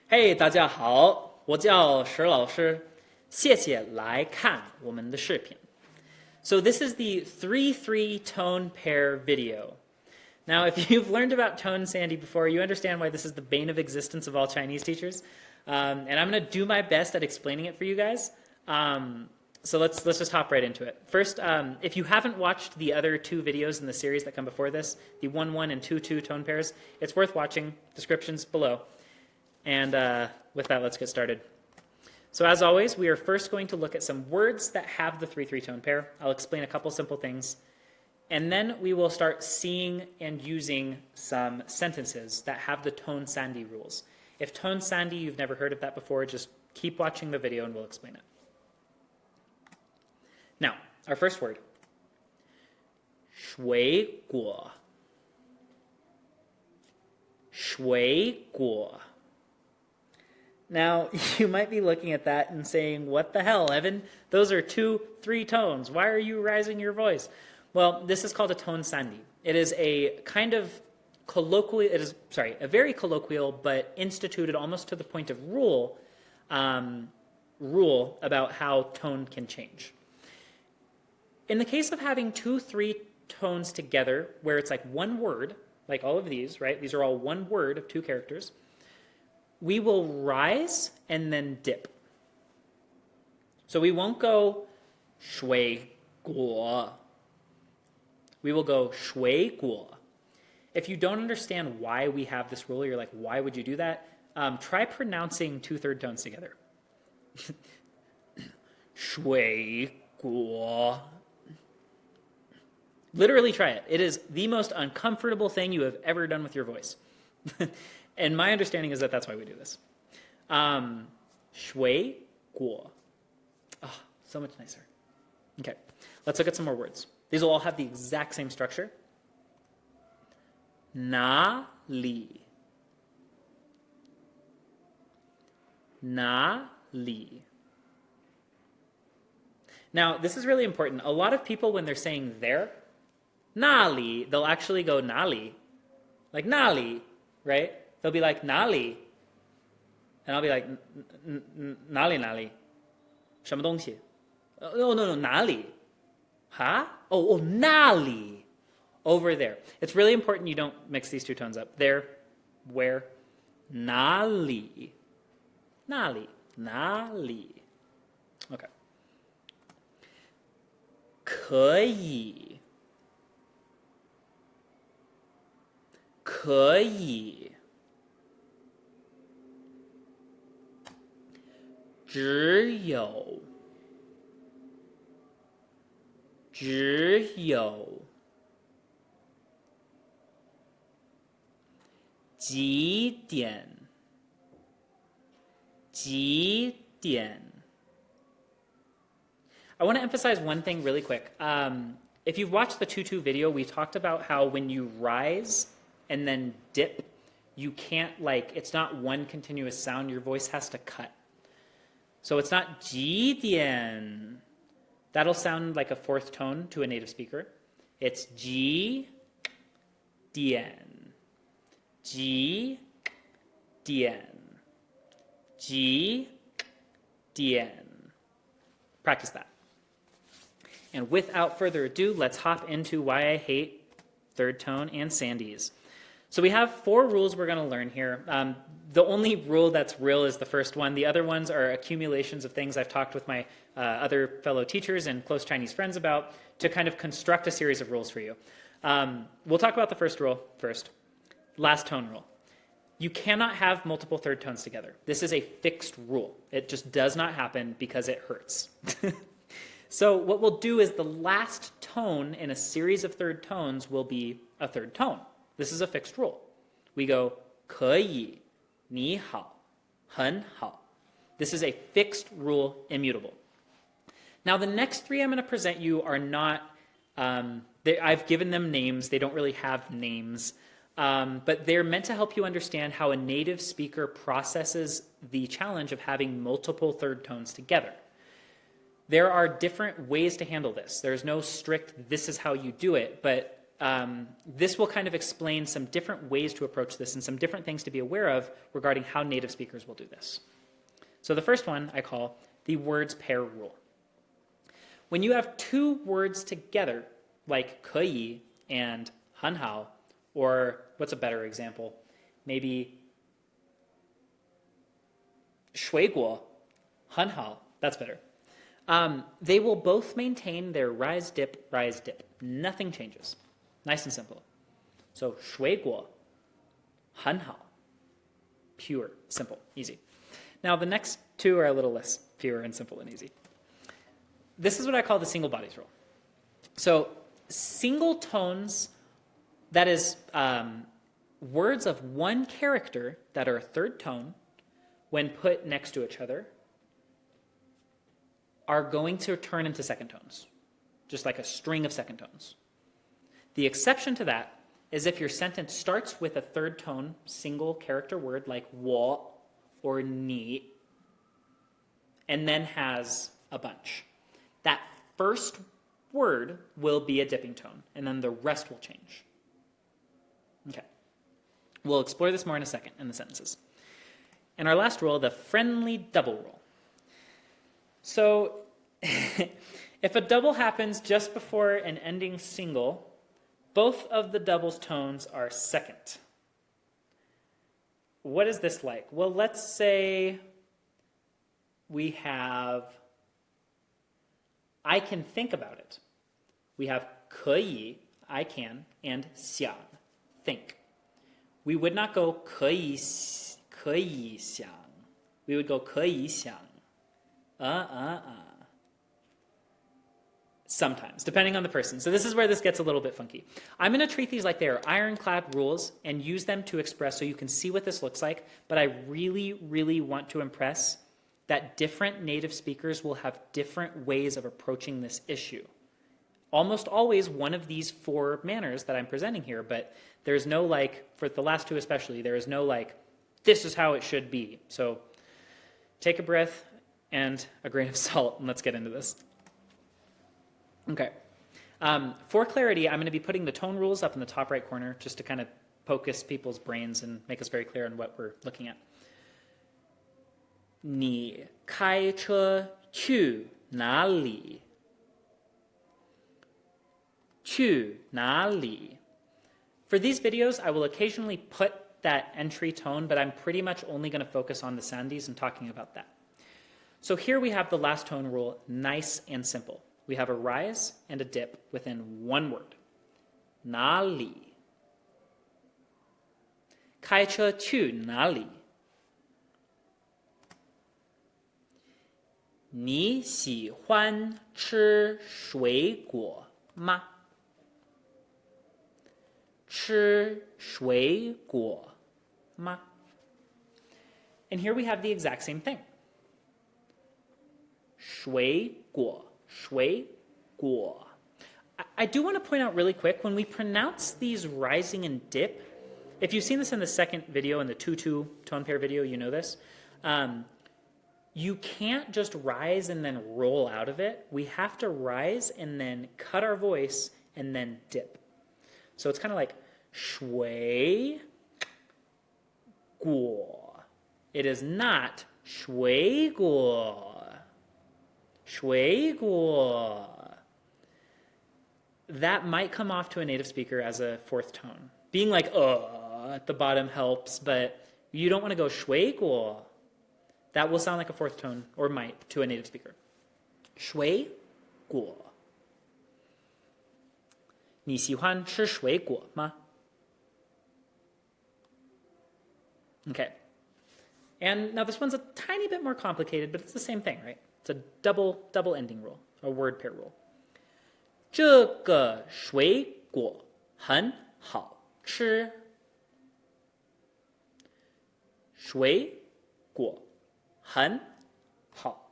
嘿，大家好，我叫石老师，谢谢来看我们的视频。So this is the 3-3 tone pair video. Now, if you've learned about tone sandhi before, you understand why this is the bane of existence of all Chinese teachers. And I'm going to do my best at explaining it for you guys. So let's just hop right into it. First, if you haven't watched the other two videos in the series that come before this, the 1-1 and 2-2 tone pairs, it's worth watching. Descriptions below. And with that, let's get started. So as always, we are first going to look at some words that have the 3-3 tone pair. I'll explain a couple simple things. And then we will start seeing and using some sentences that have the tone sandhi rules. If tone sandhi, you've never heard of that before, just keep watching the video and we'll explain it. Now, our first word. 水果水果 Now, you might be looking at that and saying, what the hell, Evan? Those are 2-3 tones. Why are you raising your voice? Well, this is called a tone sandhi. It is a kind of colloquial, a very colloquial, but instituted almost to the point of rule about how tone can change. In the case of having 2-3 tones together, where it's like one word, like all of these, right? These are all one word of two characters. We will rise and then dip. So we won't go 水果. We will go 水果. If you don't understand why we have this rule, you're like, why would you do that? Try pronouncing 2 third tones together. 水果. Literally try it. It is the most uncomfortable thing you have ever done with your voice. And my understanding is that that's why we do this. 水果. Oh, so much nicer. Okay, let's look at some more words. These will all have the exact same structure. 哪里哪里 Now, this is really important. A lot of people, when they're saying there, 哪里, they'll actually go 哪里, like 哪里, right? They'll be like 哪里, and I'll be like 哪里哪里, 什么东西? No, 哪里? Huh? Oh, 哪里? Over there. It's really important you don't mix these two tones up. There, where, 哪里? 哪里? 哪里? Okay. 可以可以只有几点 I want to emphasize one thing really quick. If you've watched the 2-2 video, we talked about how when you rise and then dip, you can't it's not one continuous sound, your voice has to cut. So it's not 几点. That'll sound like a fourth tone to a native speaker. It's 几点 几点 几点 Practice that. And without further ado, let's hop into why I hate third tone and sandhis. So we have 4 rules we're going to learn here. The only rule that's real is the first one. The other ones are accumulations of things I've talked with my other fellow teachers and close Chinese friends about to kind of construct a series of rules for you. We'll talk about the first rule first. Last tone rule. You cannot have multiple third tones together. This is a fixed rule. It just does not happen because it hurts. So what we'll do is the last tone in a series of third tones will be a third tone. This is a fixed rule. We go 可以你好很好 This is a fixed rule, immutable. Now the next 3 I'm going to present you are not, I've given them names. They don't really have names. But they're meant to help you understand how a native speaker processes the challenge of having multiple third tones together. There are different ways to handle this. There's no strict, this is how you do it, but this will kind of explain some different ways to approach this and some different things to be aware of regarding how native speakers will do this. So the first one I call the words pair rule. When you have two words together, like 可以 and 很好, or what's a better example? Maybe 水果很好, that's better. They will both maintain their rise, dip. Nothing changes. Nice and simple. So 水果很好, pure, simple, easy. Now the next two are a little less pure and simple and easy. This is what I call the single bodies rule. So single tones, that is words of one character that are a third tone, when put next to each other, are going to turn into second tones, just like a string of second tones. The exception to that is if your sentence starts with a third tone, single character word like 我 or 你, and then has a bunch. That first word will be a dipping tone, and then the rest will change. Okay. We'll explore this more in a second in the sentences. And our last rule, the friendly double rule. So if a double happens just before an ending single, both of the double's tones are second. What is this like? Well, let's say we have I can think about it. We have 可以, I can, and 想, think. We would not go 可以想. We would go 可以想. Sometimes, depending on the person. So this is where this gets a little bit funky. I'm going to treat these like they are ironclad rules and use them to express so you can see what this looks like, but I really, really want to impress that different native speakers will have different ways of approaching this issue. Almost always one of these four manners that I'm presenting here, but there's no like, for the last two especially, there is no like, this is how it should be. So take a breath and a grain of salt, and let's get into this. Okay. For clarity, I'm going to be putting the tone rules up in the top right corner just to kind of focus people's brains and make us very clear on what we're looking at. 你开车去哪里? 去哪里? For these videos, I will occasionally put that entry tone, but I'm pretty much only going to focus on the sandhis and talking about that. So here we have the last tone rule, nice and simple. We have a rise and a dip within one word. 哪里? 开车去哪里? 你喜欢吃水果吗? 吃水果吗? And here we have the exact same thing. 水果, 水果. I do want to point out really quick, when we pronounce these rising and dip, if you've seen this in the second video, in the 2-2 tone pair video, you know this. You can't just rise and then roll out of it. We have to rise and then cut our voice and then dip. So it's kind of like 水果. It is not 水果. 水果. That might come off to a native speaker as a fourth tone. Being like at the bottom helps, but you don't want to go 水果. That will sound like a fourth tone, or might, to a native speaker. 水果. 你喜欢吃水果吗? Okay. And now this one's a tiny bit more complicated, but it's the same thing, right? It's a double ending rule, a word pair rule. 这个水果很好吃. 水果很好.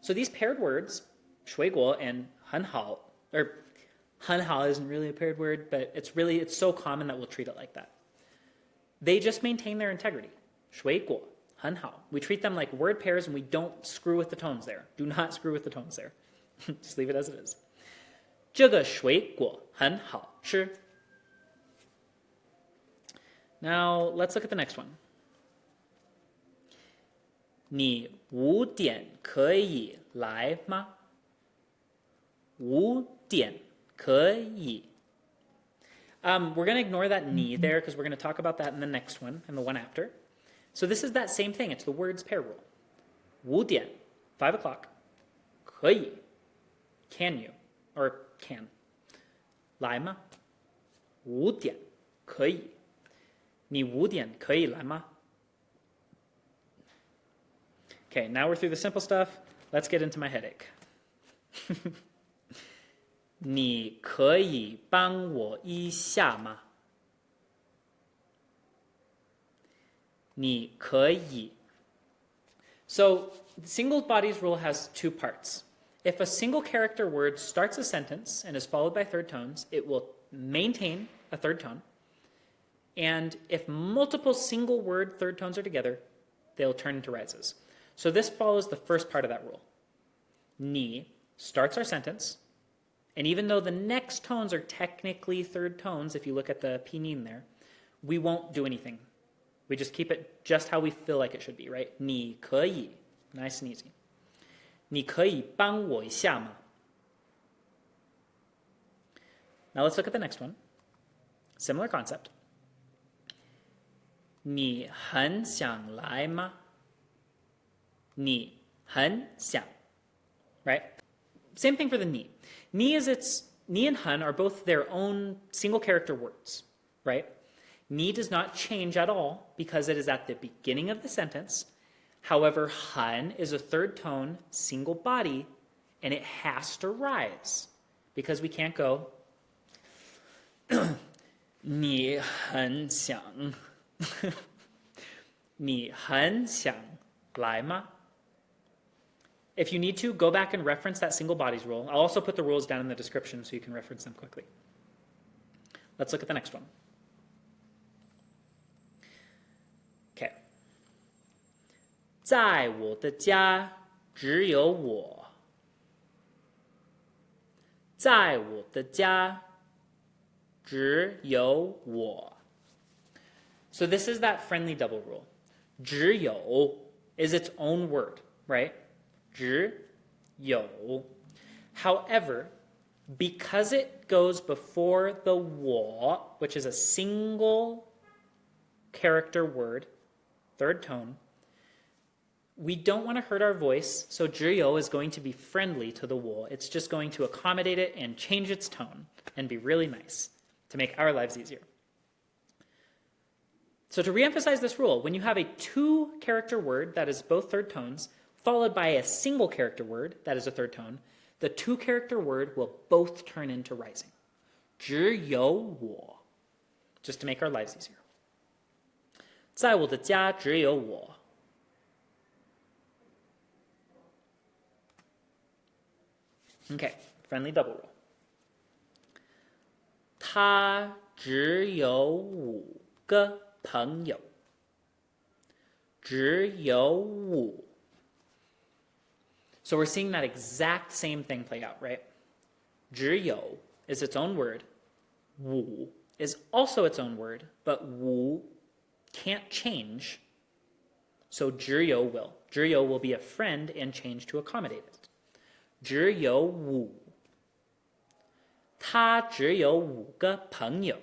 So these paired words, 水果 and 很好, or 很好 isn't really a paired word, but it's so common that we'll treat it like that. They just maintain their integrity. 水果很好. We treat them like word pairs and we don't screw with the tones there. Do not screw with the tones there. Just leave it as it is. 这个水果很好吃. Now, let's look at the next one. 你5点可以来吗? 5点可以. We're going to ignore that ni there because we're going to talk about that in the next one and the one after. So this is that same thing. It's the words pair rule. 5点, 5 o'clock. 可以. Can you? Or can. 来吗? 5点可以. 你5点可以来吗? Okay, now we're through the simple stuff. Let's get into my headache. 你可以帮我一下吗? 你可以. So, single bodies rule has two parts. If a single character word starts a sentence and is followed by third tones, it will maintain a third tone. And if multiple single word third tones are together, they'll turn into rises. So this follows the first part of that rule. 你 starts our sentence, and even though the next tones are technically third tones, if you look at the pinyin there, we won't do anything. We just keep it just how we feel like it should be, right? 你可以, nice and easy. 你可以帮我一下吗? Now let's look at the next one. Similar concept. 你很想来吗? 你很想, right? Same thing for the ni. Ni and han are both their own single character words, right? Ni does not change at all because it is at the beginning of the sentence. However, han is a third tone, single body, and it has to rise because we can't go 你很想你很想来吗? If you need to, go back and reference that single bodies rule. I'll also put the rules down in the description so you can reference them quickly. Let's look at the next one. Okay. 在我的家只有我。在我的家只有我. So this is that friendly double rule. 只有 is its own word, right? 只有. However, because it goes before the 我, which is a single character word, third tone, we don't want to hurt our voice, so 只有 is going to be friendly to the 我. It's just going to accommodate it and change its tone and be really nice to make our lives easier. So to reemphasize this rule, when you have a two-character word that is both third tones, followed by a single character word that is a third tone, the two-character word will both turn into rising. 只有我, just to make our lives easier. 在我的家只有我. Okay, friendly double rule. 他只有5个朋友. 只有5. So we're seeing that exact same thing play out, right? 只有 is its own word. 5 is also its own word, but 5 can't change. So 只有 will. 只有 will be a friend and change to accommodate it. 只有5. 他只有5个朋友.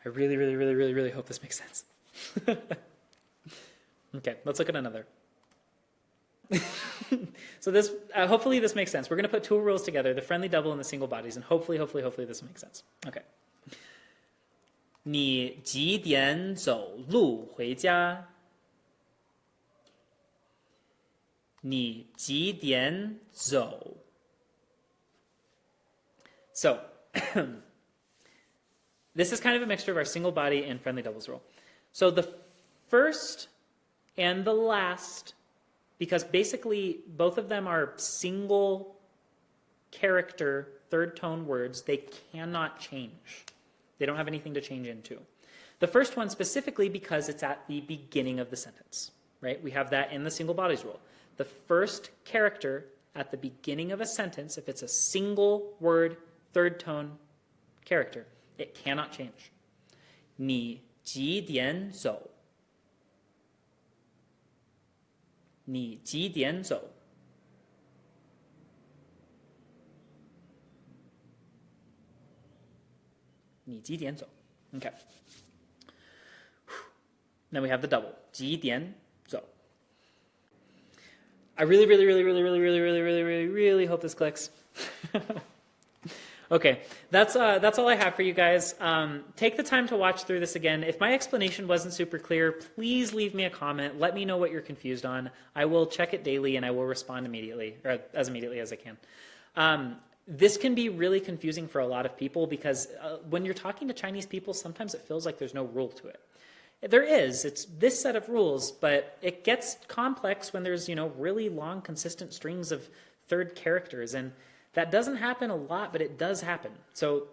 I really hope this makes sense. Okay, let's look at another. So this, hopefully this makes sense. We're going to put two rules together, the friendly double and the single bodies, and hopefully this makes sense. Okay. 你几点走路回家? 你几点走? So, this is kind of a mixture of our single body and friendly doubles rule. So the first and the last, because basically both of them are single character third tone words, they cannot change. They don't have anything to change into. The first one specifically because it's at the beginning of the sentence, right? We have that in the single bodies rule. The first character at the beginning of a sentence, if it's a single word, third tone character, it cannot change. 你几点走? 你几点走? Okay. Then we have the double. 几点走? I really hope this clicks. Okay, that's all I have for you guys. Take the time to watch through this again. If my explanation wasn't super clear, please leave me a comment. Let me know what you're confused on. I will check it daily and I will respond immediately, or as immediately as I can. This can be really confusing for a lot of people because when you're talking to Chinese people, sometimes it feels like there's no rule to it. There is. It's this set of rules, but it gets complex when there's, really long, consistent strings of third characters, and that doesn't happen a lot, but it does happen. So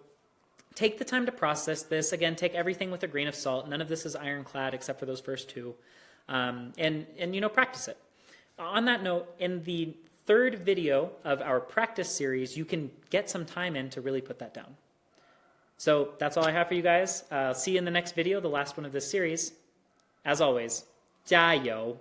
take the time to process this. Again, take everything with a grain of salt. None of this is ironclad except for those first two, and practice it. On that note, in the third video of our practice series, you can get some time in to really put that down. So that's all I have for you guys. See you in the next video, the last one of this series. As always, 加油!